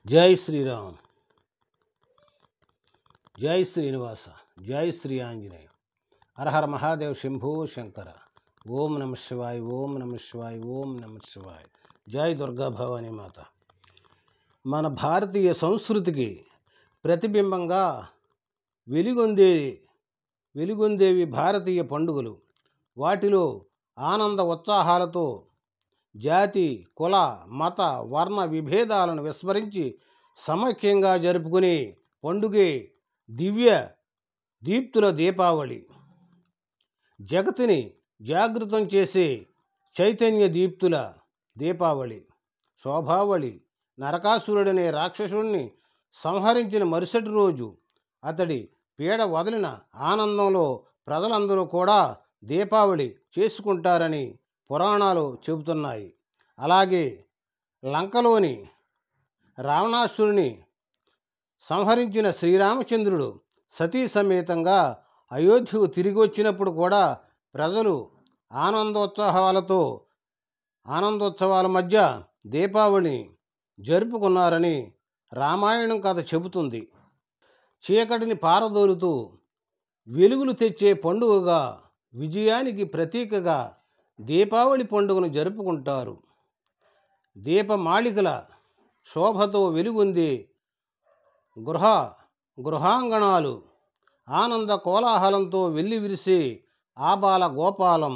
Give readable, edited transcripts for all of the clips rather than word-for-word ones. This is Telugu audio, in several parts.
జై శ్రీరామ్, జై శ్రీనివాస, జై శ్రీ ఆంజనేయ. హరహర మహాదేవ్, శంభో శంకర. ఓం నమ శివాయ, ఓం నమ శివాయ, ఓం నమ శివాయ. జై దుర్గా భవానీ మాత. మన భారతీయ సంస్కృతికి ప్రతిబింబంగా వెలుగొందేవి భారతీయ పండుగలు. వాటిలో ఆనంద ఉత్సాహాలతో జాతి, కుల, మత, వర్ణ విభేదాలను విస్మరించి సమైక్యంగా జరుపుకునే పండుగే దివ్య దీప్తుల దీపావళి. జగతిని జాగృతం చేసే చైతన్య దీప్తుల దీపావళి. శోభావళి నరకాసురుడనే రాక్షసుడిని సంహరించిన మరుసటి రోజు అతడి పీడ వదిలిన ఆనందంలో ప్రజలందరూ కూడా దీపావళి చేసుకుంటారని పురాణాలు చెబుతున్నాయి. అలాగే లంకలోని రావణాసురుని సంహరించిన శ్రీరామచంద్రుడు సతీ సమేతంగా అయోధ్యకు తిరిగి వచ్చినప్పుడు కూడా ప్రజలు ఆనందోత్సవాల మధ్య దీపావళిని జరుపుకున్నారని రామాయణం కథ చెబుతుంది. చీకటిని పారదోలుతూ వెలుగులు తెచ్చే పండుగగా, విజయానికి ప్రతీకగా దీపావళి పండుగను జరుపుకుంటారు. దీపమాళికల శోభతో వెలుగొందే గృహాంగణాలు, ఆనంద కోలాహలంతో వెల్లివిరిసే ఆబాల గోపాలం,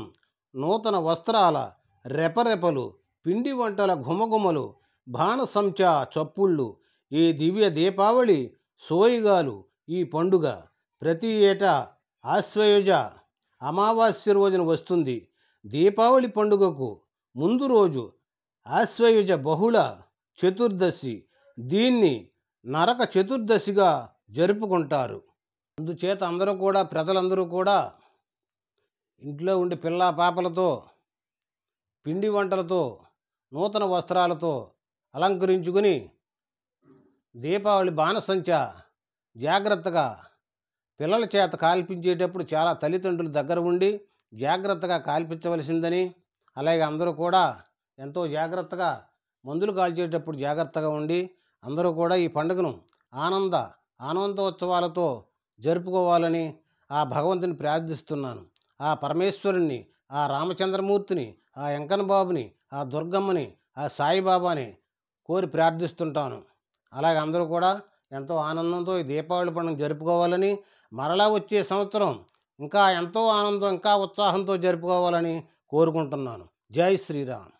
నూతన వస్త్రాల రెపరెపలు, పిండి వంటల ఘుమఘుమలు, బాణసంచా చప్పుళ్ళు, ఈ దివ్య దీపావళి సోయిగాలు. ఈ పండుగ ప్రతి ఏటా ఆశ్వయుజ అమావాస్య రోజున వస్తుంది. దీపావళి పండుగకు ముందు రోజు ఆశ్వయుజ బహుళ చతుర్దశి. దీన్ని నరక చతుర్దశిగా జరుపుకుంటారు. అందుచేత ప్రజలందరూ కూడా ఇంట్లో ఉండి పిల్లా పాపలతో, పిండి వంటలతో, నూతన వస్త్రాలతో అలంకరించుకుని దీపావళి బాణసంచ జాగ్రత్తగా పిల్లల చేత కాల్పించేటప్పుడు చాలా తల్లిదండ్రులు దగ్గర ఉండి జాగ్రత్తగా కాల్పించవలసిందని, అలాగే అందరూ కూడా ఎంతో జాగ్రత్తగా మందులు కాల్చేటప్పుడు జాగ్రత్తగా ఉండి అందరూ కూడా ఈ పండుగను ఆనందోత్సవాలతో జరుపుకోవాలని ఆ భగవంతుని ప్రార్థిస్తున్నాను. ఆ పరమేశ్వరుణ్ణి, ఆ రామచంద్రమూర్తిని, ఆ వెంకన్న బాబుని, ఆ దుర్గమ్మని, ఆ సాయిబాబాని కోరి ప్రార్థిస్తుంటాను. అలాగే అందరూ కూడా ఎంతో ఆనందంతో ఈ దీపావళి పండుగ జరుపుకోవాలని, మరలా వచ్చే సంవత్సరం ఇంకా ఎంతో ఆనందం, ఇంకా ఉత్సాహంతో జరుపుకోవాలని కోరుకుంటున్నాను. జై శ్రీరామ్.